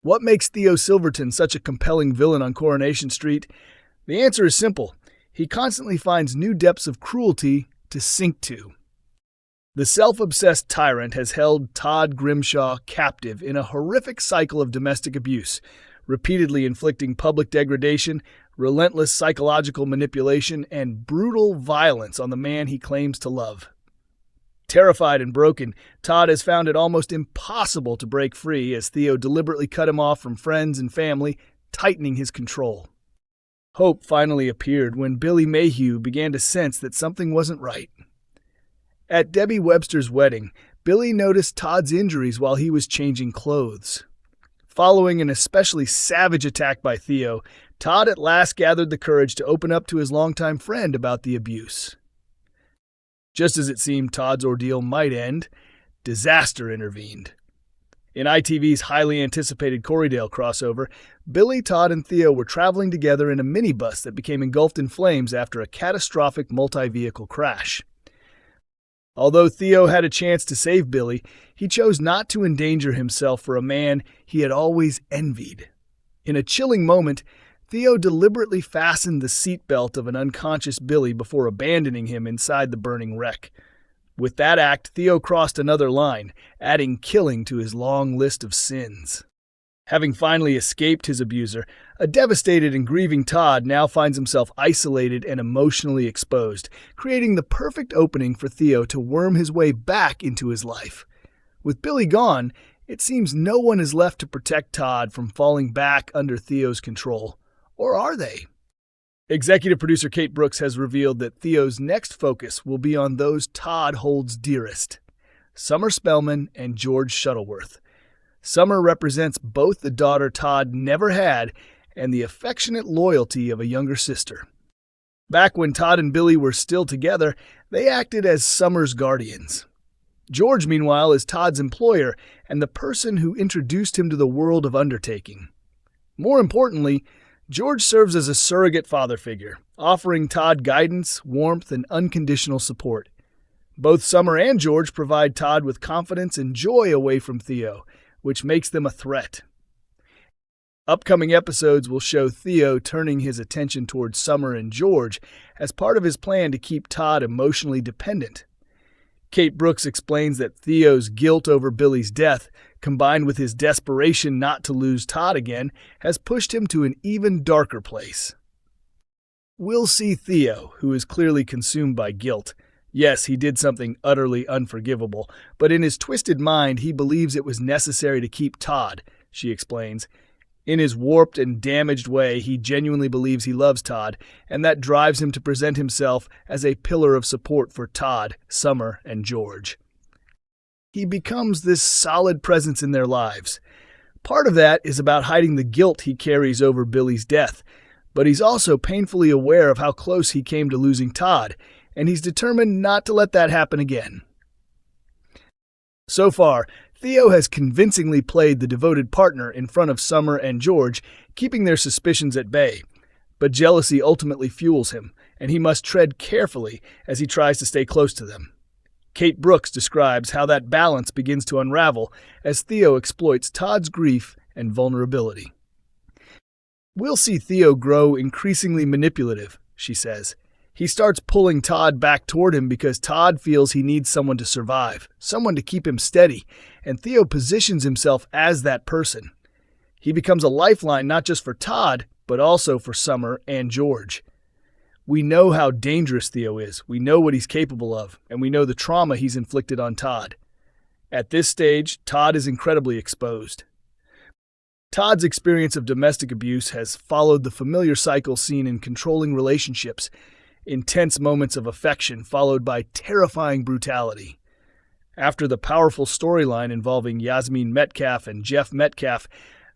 What makes Theo Silverton such a compelling villain on Coronation Street? The answer is simple. He constantly finds new depths of cruelty to sink to. The self-obsessed tyrant has held Todd Grimshaw captive in a horrific cycle of domestic abuse, repeatedly inflicting public degradation, relentless psychological manipulation, and brutal violence on the man he claims to love. Terrified and broken, Todd has found it almost impossible to break free as Theo deliberately cut him off from friends and family, tightening his control. Hope finally appeared when Billy Mayhew began to sense that something wasn't right. At Debbie Webster's wedding, Billy noticed Todd's injuries while he was changing clothes. Following an especially savage attack by Theo, Todd at last gathered the courage to open up to his longtime friend about the abuse. Just as it seemed Todd's ordeal might end, disaster intervened. In ITV's highly anticipated Corriedale crossover, Billy, Todd, and Theo were traveling together in a minibus that became engulfed in flames after a catastrophic multi-vehicle crash. Although Theo had a chance to save Billy, he chose not to endanger himself for a man he had always envied. In a chilling moment, Theo deliberately fastened the seatbelt of an unconscious Billy before abandoning him inside the burning wreck. With that act, Theo crossed another line, adding killing to his long list of sins. Having finally escaped his abuser, a devastated and grieving Todd now finds himself isolated and emotionally exposed, creating the perfect opening for Theo to worm his way back into his life. With Billy gone, it seems no one is left to protect Todd from falling back under Theo's control. Or are they? Executive producer Kate Brooks has revealed that Theo's next focus will be on those Todd holds dearest: Summer Spellman and George Shuttleworth. Summer represents both the daughter Todd never had and the affectionate loyalty of a younger sister. Back when Todd and Billy were still together, they acted as Summer's guardians. George, meanwhile, is Todd's employer and the person who introduced him to the world of undertaking. More importantly, George serves as a surrogate father figure, offering Todd guidance, warmth, and unconditional support. Both Summer and George provide Todd with confidence and joy away from Theo, which makes them a threat. Upcoming episodes will show Theo turning his attention towards Summer and George as part of his plan to keep Todd emotionally dependent. Kate Brooks explains that Theo's guilt over Billy's death, combined with his desperation not to lose Todd again, has pushed him to an even darker place. We'll see Theo, who is clearly consumed by guilt. Yes, he did something utterly unforgivable, but in his twisted mind he believes it was necessary to keep Todd, she explains. In his warped and damaged way, he genuinely believes he loves Todd, and that drives him to present himself as a pillar of support for Todd, Summer, and George. He becomes this solid presence in their lives. Part of that is about hiding the guilt he carries over Billy's death, but he's also painfully aware of how close he came to losing Todd, and he's determined not to let that happen again. So far, Theo has convincingly played the devoted partner in front of Summer and George, keeping their suspicions at bay. But jealousy ultimately fuels him, and he must tread carefully as he tries to stay close to them. Kate Brooks describes how that balance begins to unravel as Theo exploits Todd's grief and vulnerability. We'll see Theo grow increasingly manipulative, she says. He starts pulling Todd back toward him because Todd feels he needs someone to survive, someone to keep him steady, and Theo positions himself as that person. He becomes a lifeline not just for Todd, but also for Summer and George. We know how dangerous Theo is, we know what he's capable of, and we know the trauma he's inflicted on Todd. At this stage, Todd is incredibly exposed. Todd's experience of domestic abuse has followed the familiar cycle seen in controlling relationships: intense moments of affection followed by terrifying brutality. After the powerful storyline involving Yasmin Metcalf and Jeff Metcalf,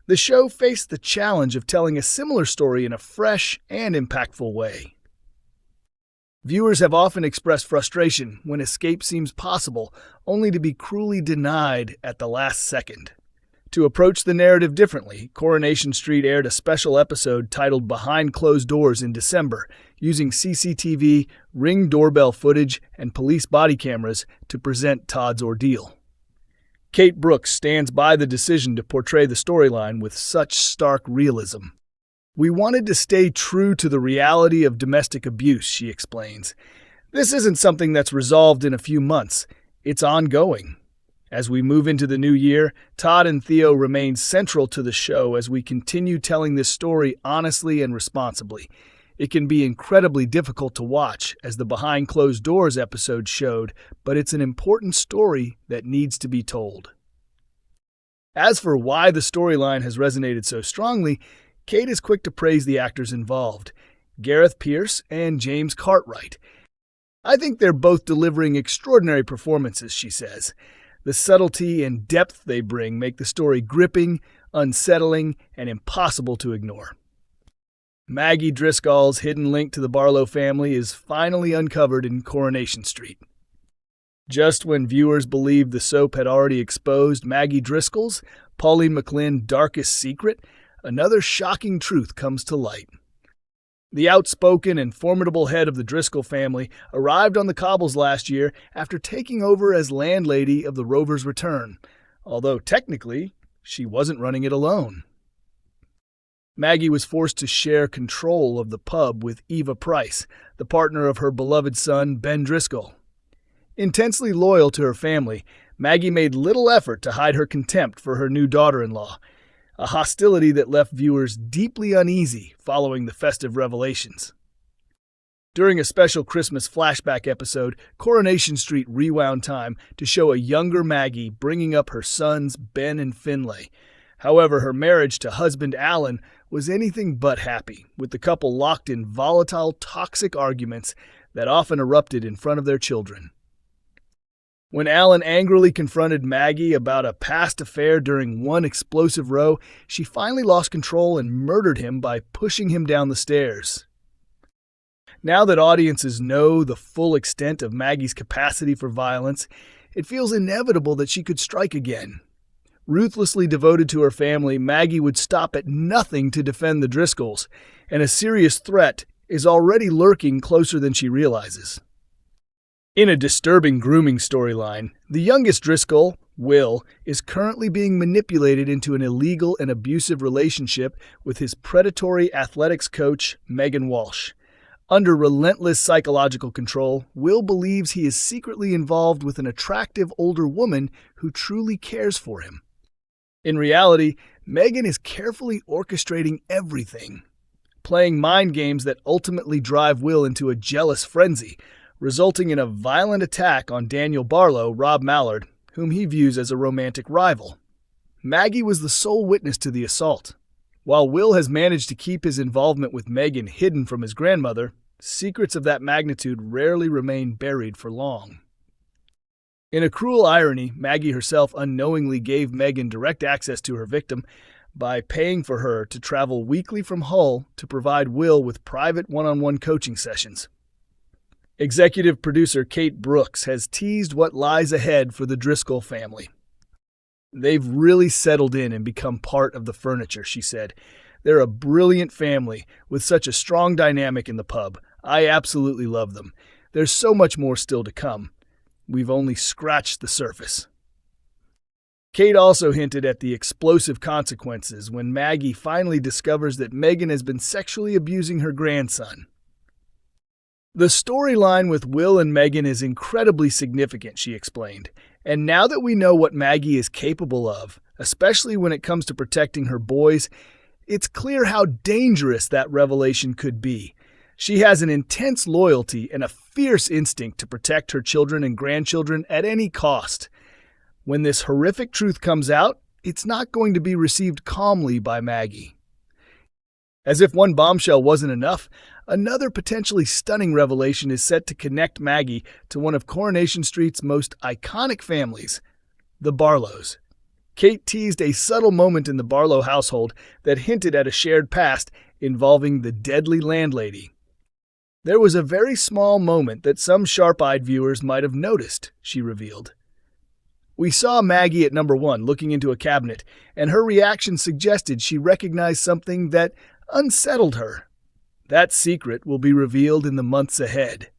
the show faced the challenge of telling a similar story in a fresh and impactful way. Viewers have often expressed frustration when escape seems possible, only to be cruelly denied at the last second. To approach the narrative differently, Coronation Street aired a special episode titled Behind Closed Doors in December, using CCTV, Ring doorbell footage, and police body cameras to present Todd's ordeal. Kate Brooks stands by the decision to portray the storyline with such stark realism. "We wanted to stay true to the reality of domestic abuse," she explains. "This isn't something that's resolved in a few months. It's ongoing." As we move into the new year, Todd and Theo remain central to the show as we continue telling this story honestly and responsibly. It can be incredibly difficult to watch, as the Behind Closed Doors episode showed, but it's an important story that needs to be told. As for why the storyline has resonated so strongly, Kate is quick to praise the actors involved, Gareth Pierce and James Cartwright. "I think they're both delivering extraordinary performances," she says. "The subtlety and depth they bring make the story gripping, unsettling, and impossible to ignore." Maggie Driscoll's hidden link to the Barlow family is finally uncovered in Coronation Street. Just when viewers believed the soap had already exposed Maggie Driscoll's, Pauline McLynn, darkest secret, another shocking truth comes to light. The outspoken and formidable head of the Driscoll family arrived on the cobbles last year after taking over as landlady of the Rover's Return, although technically she wasn't running it alone. Maggie was forced to share control of the pub with Eva Price, the partner of her beloved son, Ben Driscoll. Intensely loyal to her family, Maggie made little effort to hide her contempt for her new daughter-in-law, a hostility that left viewers deeply uneasy following the festive revelations. During a special Christmas flashback episode, Coronation Street rewound time to show a younger Maggie bringing up her sons, Ben and Finlay. However, her marriage to husband Alan was anything but happy, with the couple locked in volatile, toxic arguments that often erupted in front of their children. When Alan angrily confronted Maggie about a past affair during one explosive row, she finally lost control and murdered him by pushing him down the stairs. Now that audiences know the full extent of Maggie's capacity for violence, it feels inevitable that she could strike again. Ruthlessly devoted to her family, Maggie would stop at nothing to defend the Driscolls, and a serious threat is already lurking closer than she realizes. In a disturbing grooming storyline, the youngest Driscoll, Will, is currently being manipulated into an illegal and abusive relationship with his predatory athletics coach, Megan Walsh. Under relentless psychological control, Will believes he is secretly involved with an attractive older woman who truly cares for him. In reality, Megan is carefully orchestrating everything, playing mind games that ultimately drive Will into a jealous frenzy, resulting in a violent attack on Daniel Barlow, Rob Mallard, whom he views as a romantic rival. Maggie was the sole witness to the assault. While Will has managed to keep his involvement with Megan hidden from his grandmother, secrets of that magnitude rarely remain buried for long. In a cruel irony, Maggie herself unknowingly gave Megan direct access to her victim by paying for her to travel weekly from Hull to provide Will with private one-on-one coaching sessions. Executive producer Kate Brooks has teased what lies ahead for the Driscoll family. "They've really settled in and become part of the furniture," she said. "They're a brilliant family with such a strong dynamic in the pub. I absolutely love them. There's so much more still to come. We've only scratched the surface." Kate also hinted at the explosive consequences when Maggie finally discovers that Megan has been sexually abusing her grandson. "The storyline with Will and Megan is incredibly significant," she explained. "And now that we know what Maggie is capable of, especially when it comes to protecting her boys, it's clear how dangerous that revelation could be. She has an intense loyalty and a fierce instinct to protect her children and grandchildren at any cost. When this horrific truth comes out, it's not going to be received calmly by Maggie." As if one bombshell wasn't enough, another potentially stunning revelation is set to connect Maggie to one of Coronation Street's most iconic families, the Barlows. Kate teased a subtle moment in the Barlow household that hinted at a shared past involving the deadly landlady. "There was a very small moment that some sharp-eyed viewers might have noticed," she revealed. "We saw Maggie at number 1 looking into a cabinet, and her reaction suggested she recognized something that unsettled her. That secret will be revealed in the months ahead."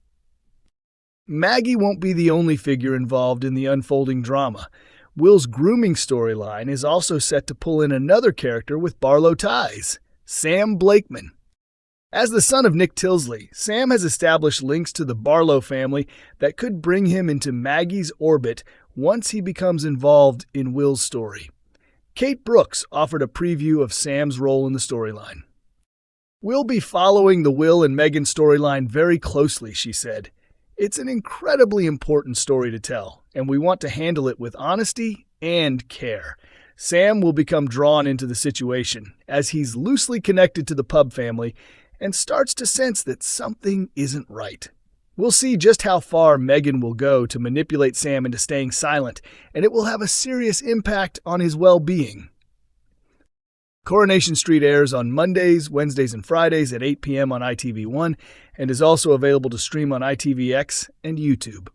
Maggie won't be the only figure involved in the unfolding drama. Will's grooming storyline is also set to pull in another character with Barlow ties, Sam Blakeman. As the son of Nick Tilsley, Sam has established links to the Barlow family that could bring him into Maggie's orbit once he becomes involved in Will's story. Kate Brooks offered a preview of Sam's role in the storyline. "We'll be following the Will and Megan storyline very closely," she said. "It's an incredibly important story to tell, and we want to handle it with honesty and care. Sam will become drawn into the situation, as he's loosely connected to the Pub family and starts to sense that something isn't right. We'll see just how far Megan will go to manipulate Sam into staying silent, and it will have a serious impact on his well-being." Coronation Street airs on Mondays, Wednesdays, and Fridays at 8 p.m. on ITV1 and is also available to stream on ITVX and YouTube.